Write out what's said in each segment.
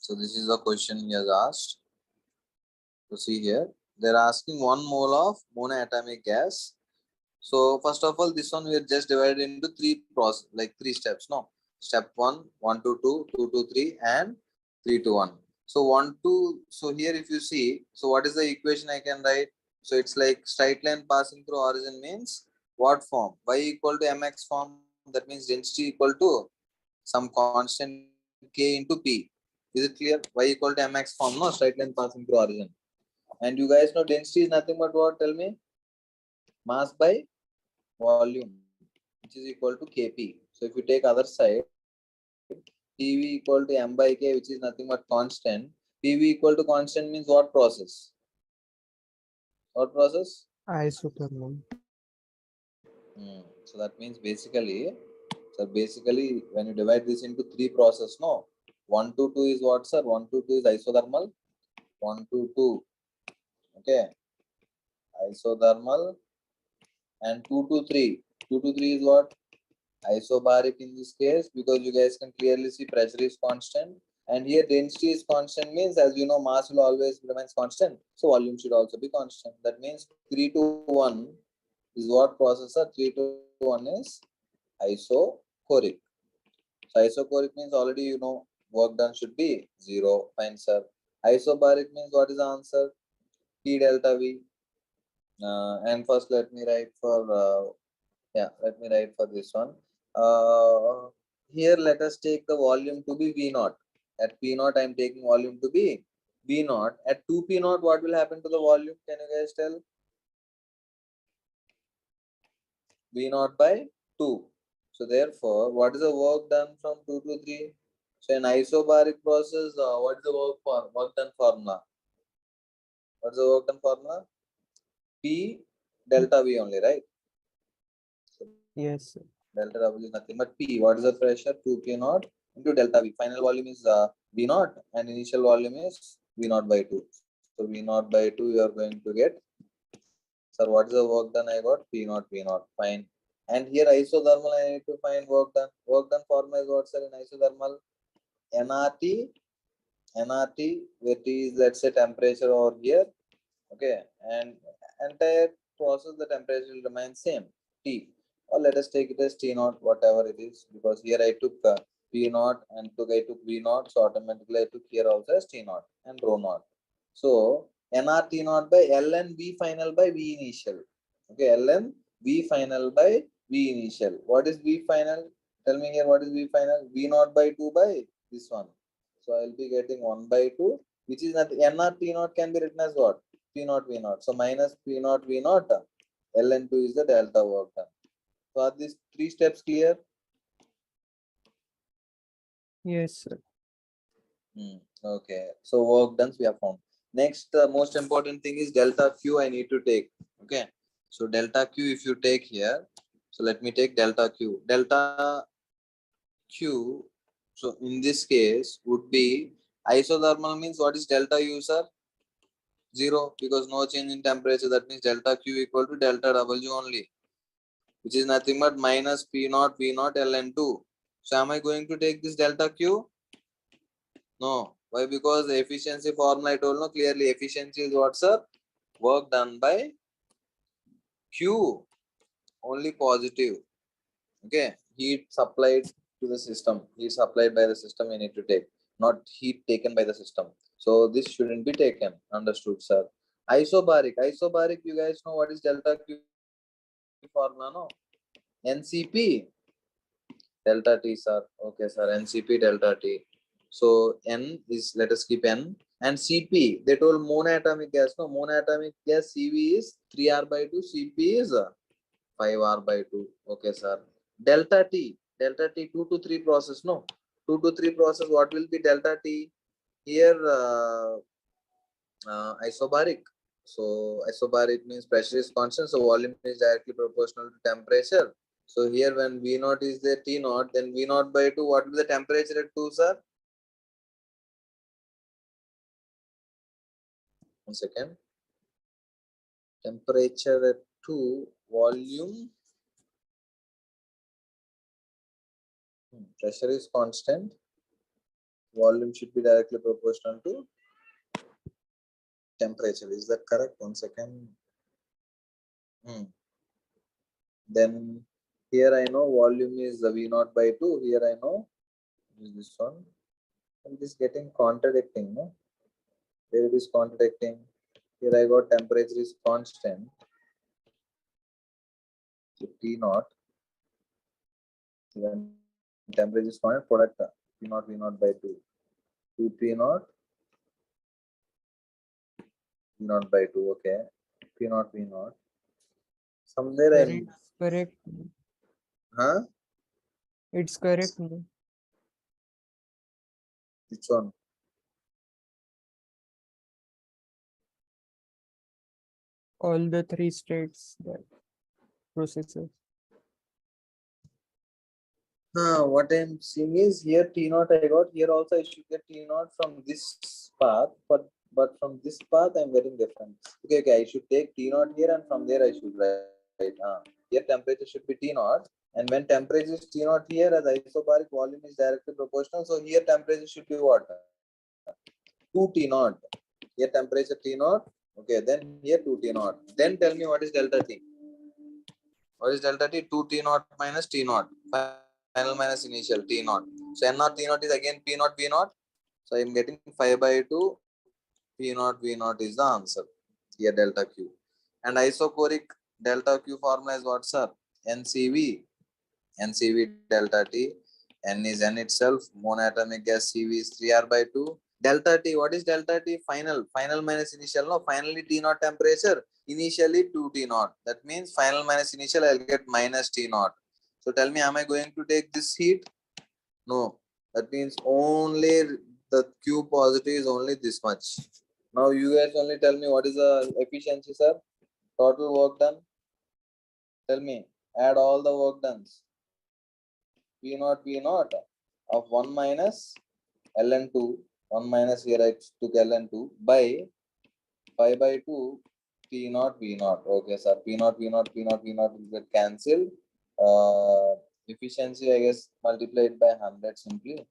So this is the question he has asked. So see here, they're asking 1 mole of monoatomic gas. So first of all, this one we are just divided into three steps. No, step 1, 1 to 2, 2 to 3, and 3 to 1. So 1 to, so here if you see, so what is the equation I can write? So it's like straight line passing through origin means what form? Y equal to mx form. That means density equal to some constant k into p. Is it clear? Y equal to mx form, no, straight line passing through origin. And you guys know density is nothing but what? Tell me. Mass by volume, which is equal to Kp. So if you take other side, PV equal to M by K, which is nothing but constant. PV equal to constant means what process? What process? Isothermal. So that means basically, when you divide this into three process, no, 1 to 2 is what, sir? 1 to 2 is isothermal. 1 to 2, okay, isothermal, and 2 to 3. 2 to 3 is what? Isobaric in this case, because you guys can clearly see pressure is constant, and here density is constant means, as you know, mass will always remains constant, so volume should also be constant. That means 3 to 1 is what processor? 3 to 1 is isocoric. So isocoric means already you know work done should be 0. Fine, sir. Isobaric means what is the answer? P delta V. And first let me write for let me write for this one. Here let us take the volume to be V naught. At P naught I am taking volume to be V naught. At 2 P naught what will happen to the volume? Can you guys tell? V naught by 2. So therefore, what is the work done from 2 to 3? So in isobaric process, what is the work done formula? What is the work done formula? P delta V only, right? So Yes, sir. delta W is nothing but P. What is the pressure? 2P naught into delta V. Final volume is V naught and initial volume is V naught by 2. So V naught by 2 you are going to get. Sir, what is the work done? I got P naught V naught. Fine. And here isothermal I need to find work done. Work done formula is what, sir, in isothermal? NRT, NRT, where T is, let's say, temperature over here. Okay. And entire process, the temperature will remain same. T. Or let us take it as T naught, whatever it is, because here I took P naught and I took V naught, so automatically I took here also as T naught and rho naught. So NR T naught by ln V final by V initial. Okay, ln V final by V initial. What is V final? Tell me here what is V final? V naught by 2 by this one. So I will be getting 1 by 2, which is nothing. NR T naught can be written as what? P naught V naught. So minus P naught V naught. ln2 is the delta work done. So are these three steps clear? Yes, sir. Okay. So work done we have found. Next, the most important thing is delta Q I need to take. Okay. So delta Q if you take here. So let me take delta Q. Delta Q. So in this case would be isothermal means what is delta U, sir? 0, because no change in temperature. That means delta Q equal to delta W only, which is nothing but minus P naught V naught ln2. So am I going to take this delta Q? No. Why? Because the efficiency formula I told no clearly. Efficiency is what, sir? Work done by Q, only positive. Okay. Heat supplied to the system. Heat supplied by the system we need to take, not heat taken by the system. So this shouldn't be taken. Understood, sir? Isobaric. Isobaric, you guys know what is delta Q formula, no? NCP delta T, sir. Okay, sir. NCP delta T. So N is, let us keep N. And CP, they told monoatomic gas. No, monoatomic gas CV is 3R by 2, CP is 5R by 2. Okay, sir. Delta T, 2 to 3 process. No, 2 to 3 process. What will be delta T? Here, isobaric. So isobaric means pressure is constant, so volume is directly proportional to temperature. So here when V naught is there, T naught, then V naught by 2, what will be the temperature at 2, sir? 1 second. Temperature at 2, volume, pressure is constant. volume should be directly proportional to temperature. Is that correct? 1 second. Then here I know volume is V naught by 2. Here I know is this one. And this getting contradicting, no? There it is contradicting. Here I got temperature is constant. So T naught. When temperature is constant, product P naught V naught by 2. 2 P naught V naught by 2. Okay. P naught V naught. Somewhere I'm. Correct. Huh? It's correct. No? Which one? All the three states that processes. What I'm seeing is here T naught I got. Here also I should get T naught from this path, but from this path I'm getting different. Okay, I should take T naught here and from there I should write. Here temperature should be T naught, and when temperature is T naught here, as isobaric volume is directly proportional, so here temperature should be what? 2 T naught. Here temperature T naught. Okay, then here 2 T naught. Then tell me what is delta T. What is delta T? 2 T naught minus T naught. Final minus initial T naught. So N naught T naught is again P naught V naught. So I am getting 5 by 2 P naught V naught is the answer. Here delta Q. And isochoric delta Q formula is what, sir? NCV. NCV delta T. N is N itself. Monatomic gas CV is 3R by 2. Delta T, what is delta T? Final minus initial. No, finally T naught temperature. Initially 2 T naught. That means final minus initial, I'll get minus T naught. So tell me, am I going to take this heat? No. That means only the Q positive is only this much. Now you guys only tell me what is the efficiency, sir? Total work done. Tell me. Add all the work done. P naught V naught of 1 minus ln2. 1 minus here I took ln2 by 5 by 2 P naught V naught. Okay, sir. P naught V naught will get cancelled. Efficiency, I guess, multiplied by 100 simply.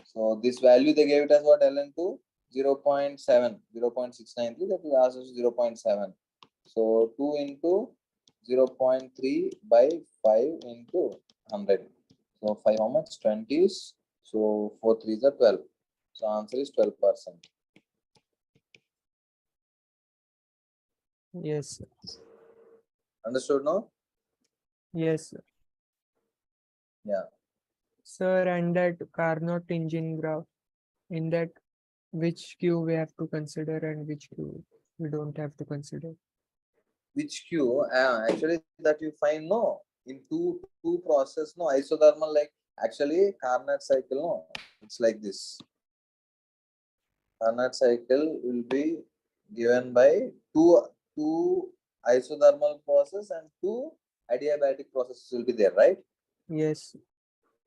So this value they gave it as what? ln2 0.7, 0.693. That will ask us 0.7. So 2 into 0.3 by 5 into 100. So 5 how much? 20 is. So 4 3 is 12. So answer is 12%. Yes. Understood now? Yes. Yeah. Sir, and that Carnot engine graph, in that which Q we have to consider and which Q we don't have to consider. Which Q? Actually, that you find no in two process no isothermal, like actually Carnot cycle no, it's like this. Carnot cycle will be given by two isothermal process and two adiabatic processes will be there, right? Yes.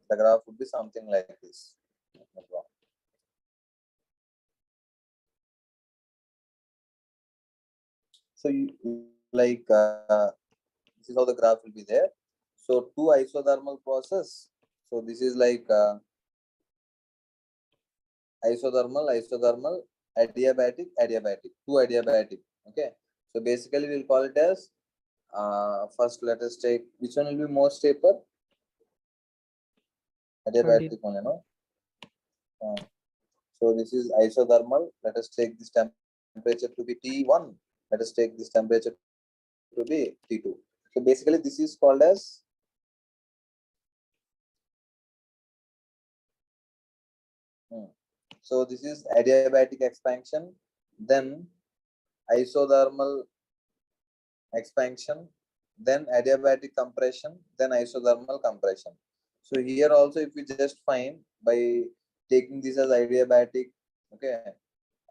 The graph would be something like this. So you like this is how the graph will be there. So two isothermal process. So this is like isothermal, adiabatic, two adiabatic. Okay. So basically we'll call it as first let us take which one will be more stable? Adiabatic one, you know. So this is isothermal. Let us take this temperature to be T1. Let us take this temperature to be T2. So basically this is called as so this is adiabatic expansion, then isothermal expansion, then adiabatic compression, then isothermal compression. So here also if we just find by taking this as adiabatic, okay,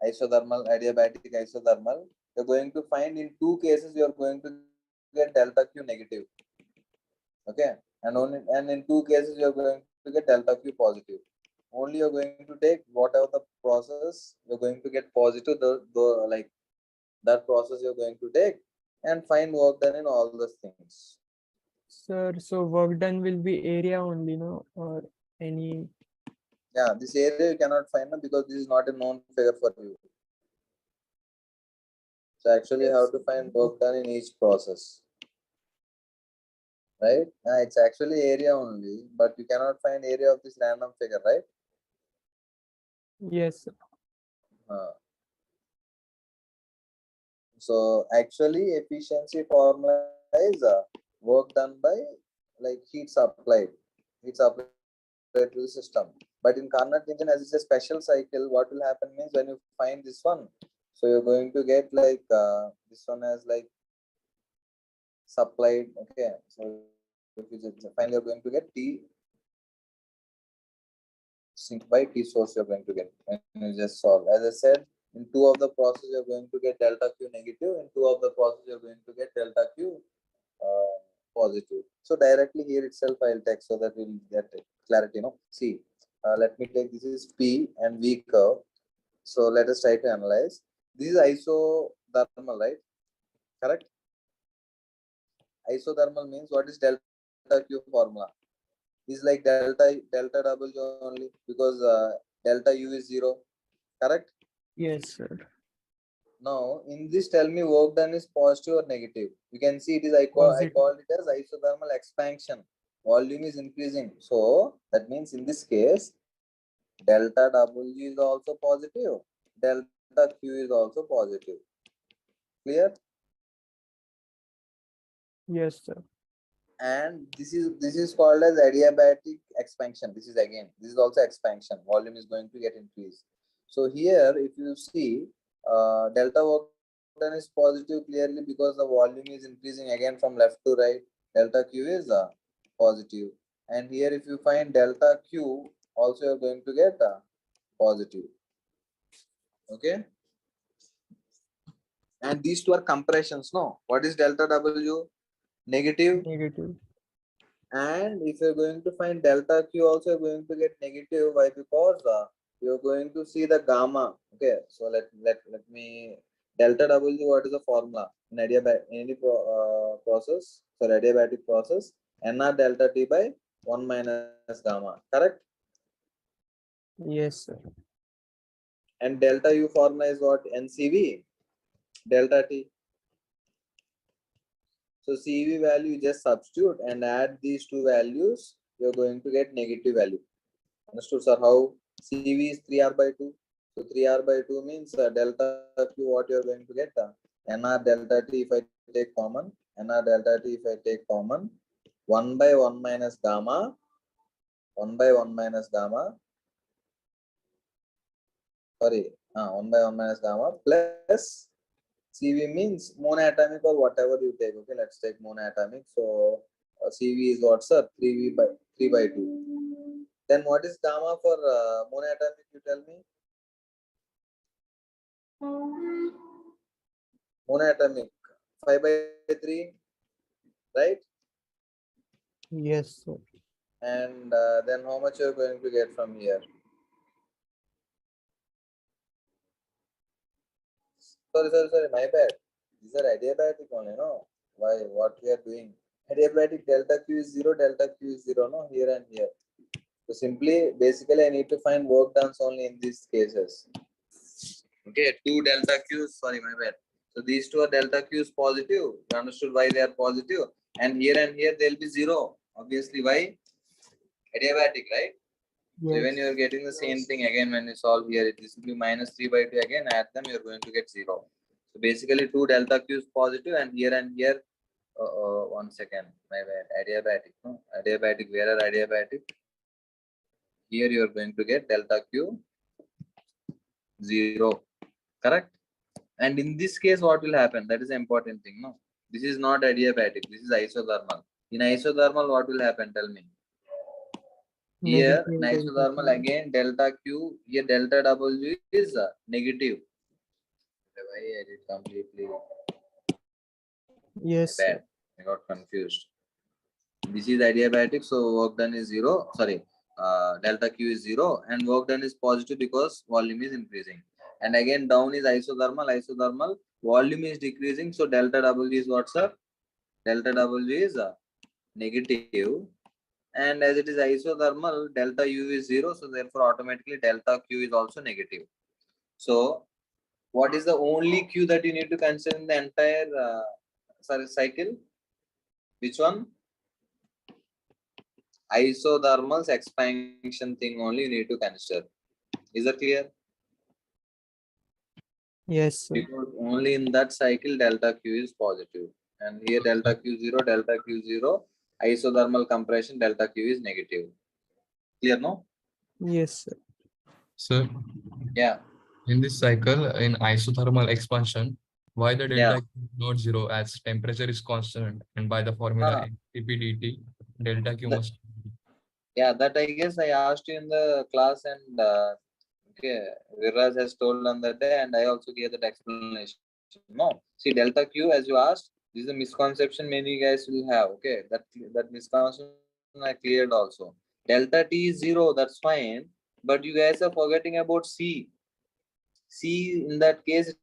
isothermal, adiabatic, isothermal, you're going to find in two cases you're going to get delta Q negative, okay, and in two cases you're going to get delta Q positive. Only you're going to take whatever the process you're going to get positive, the like that process you're going to take and find work done in all those things. Sir, so work done will be area only, no? Or any Yeah, this area you cannot find because this is not a known figure for you. So actually you have Yes. to find work done in each process, right? It's actually area only, but you cannot find area of this random figure, right? Yes. Uh, so actually efficiency formula is work done by like heat supplied, to the system. But in Carnot engine, as it's a special cycle, what will happen means when you find this one, so you're going to get like this one as like supplied. Okay, so if you just find, you're going to get T sink by T source, you're going to get when you just solve. As I said, in two of the process you're going to get delta Q negative, in two of the process you're going to get delta Q positive. So directly here itself I'll take so that we'll get clarity. No, see, let me take, this is P and V curve. So let us try to analyze. This is isothermal, right? Correct. Isothermal means what is delta Q formula? Is like delta W only because delta U is zero. Correct. Yes, sir. Now in this, tell me work done is positive or negative. You can see it is, I Positive. called it as isothermal expansion. Volume is increasing. So that means in this case, delta W is also positive. Delta Q is also positive. Clear? Yes, sir. And this is called as adiabatic expansion. This is also expansion. Volume is going to get increased. So here, if you see, delta work done is positive clearly because the volume is increasing again from left to right. Delta Q is positive. And here, if you find delta Q, also you're going to get positive. Okay. And these two are compressions. No, what is delta W? Negative. Negative. And if you're going to find delta Q also, you're going to get negative. Why? Because you're going to see the gamma. Okay, so let me, delta W, what is the formula in any process, sorry, adiabatic process? NR delta T by 1 minus gamma. Correct. Yes, sir. And delta U formula is what? NCV delta T. So CV value you just substitute and add these two values, you're going to get negative value. Understood, sir? How? CV is 3R by 2. So 3R by 2 means delta Q, what you're going to get? NR delta T, if I take common, NR delta T, if I take common, 1 by 1 minus gamma, 1 by 1 minus gamma, sorry, 1 by 1 minus gamma plus CV means monoatomic or whatever you take. Okay, let's take monoatomic. So CV is what, sir? 3 by 2. Then what is gamma for monoatomic? You tell me. Monoatomic 5 by 3, right? Yes, sir. And then how much you're going to get from here? Sorry, my bad. These are adiabatic only, no? Why? What we are doing? Adiabatic delta Q is 0, delta Q is 0, no? Here and here. So simply, basically, I need to find work done only in these cases. Okay, two delta Q's, sorry, my bad. So these two are delta Q's positive. You understood why they are positive? And here they'll be 0. Obviously, why? Adiabatic, right? So when you Yes. are getting the same thing again, when you solve here, it is simply minus 3 by 2 again, add them, you're going to get 0. So basically, two delta Q is positive, and here, one second, my bad, adiabatic, no? Adiabatic, where are adiabatic? Here you are going to get delta Q 0, correct? And in this case, what will happen? That is the important thing, no? This is not adiabatic, this is isothermal. In isothermal, what will happen? Tell me. Here, in Negative delta isothermal, Q. again, delta Q, here delta W is negative. Why I did completely, my Yes, bad. sir. I got confused. This is adiabatic, so work done is 0. Sorry, delta Q is 0, and work done is positive because volume is increasing. And again, down is isothermal, volume is decreasing, so delta W is what, sir? Delta W is negative. And as it is isothermal, delta U is 0. So therefore, automatically delta Q is also negative. So what is the only Q that you need to consider in the entire cycle? Which one? Isothermal's expansion thing only you need to consider. Is that clear? Yes, sir. Because only in that cycle delta Q is positive. And here delta Q 0, isothermal compression delta Q is negative. Clear, no? Yes, sir. So Yeah. in this cycle, in isothermal expansion, why the Yeah. delta Q is not zero as temperature is constant, and by the formula Uh, dt, delta Q the, must. yeah, that I guess I asked you in the class, and okay, Viras has told on that day, and I also gave that explanation. No, see delta Q as you asked, this is a misconception many guys will have. Okay, that misconception I cleared also. Delta T is 0, that's fine, but you guys are forgetting about C. C in that case it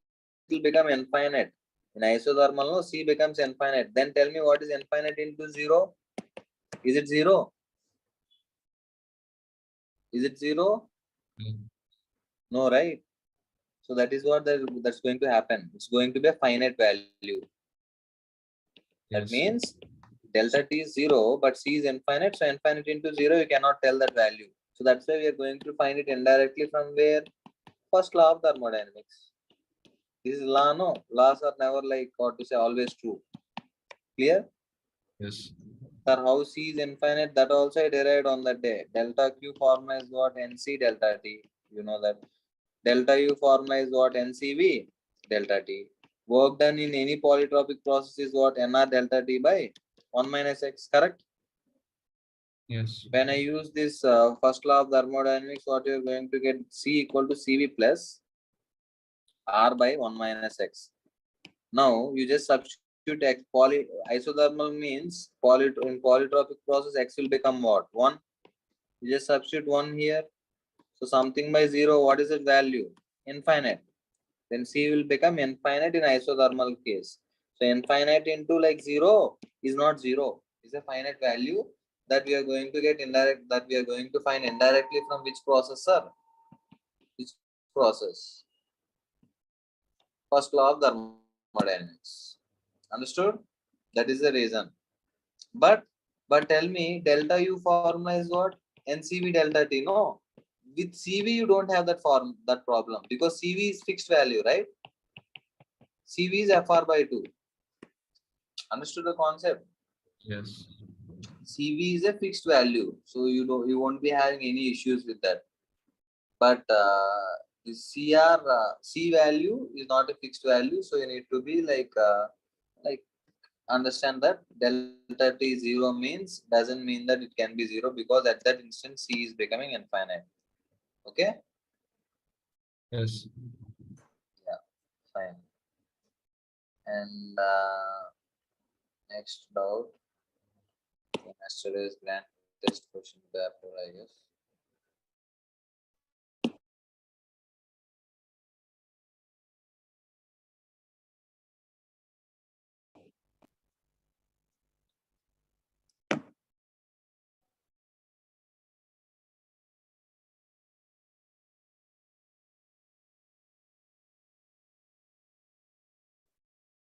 will become infinite. In isothermal, no, C becomes infinite. Then tell me what is infinite into 0? Is it 0? Is it 0? No, right? So that is what that's going to happen. It's going to be a finite value. That Yes. means delta T is 0, but C is infinite. So infinite into 0, you cannot tell that value. So that's why we are going to find it indirectly from where? First law of thermodynamics. This is law, no? Laws are never like, what to say, always true. Clear? Yes. Sir, how C is infinite, that also I derived on that day. Delta Q formula is what? NC delta T. You know that. Delta U formula is what? NCV delta T. Work done in any polytropic process is what? NR delta T by 1 minus X, correct? Yes. When I use this first law of thermodynamics, what you are going to get? C equal to CV plus R by 1 minus X. Now you just substitute X. Isothermal means in polytropic process X will become what? 1. You just substitute 1 here. So something by 0, what is its value? Infinite. Then C will become infinite in isothermal case. So infinite into like 0 is not 0. It's a finite value that we are going to get indirect, that we are going to find indirectly from which processor? Which process? First law of thermodynamics. Understood? That is the reason. But tell me, delta U formula is what? NCV delta T. No. With CV you don't have that problem because CV is fixed value, right? CV is FR by 2. Understood the concept? Yes. CV is a fixed value, so you won't be having any issues with that. But the C value is not a fixed value, so you need to be like understand that delta T 0 means doesn't mean that it can be 0 because at that instant C is becoming infinite. Okay? Yes. Yeah, fine. And next doubt. Yesterday's grand test question paper, I guess.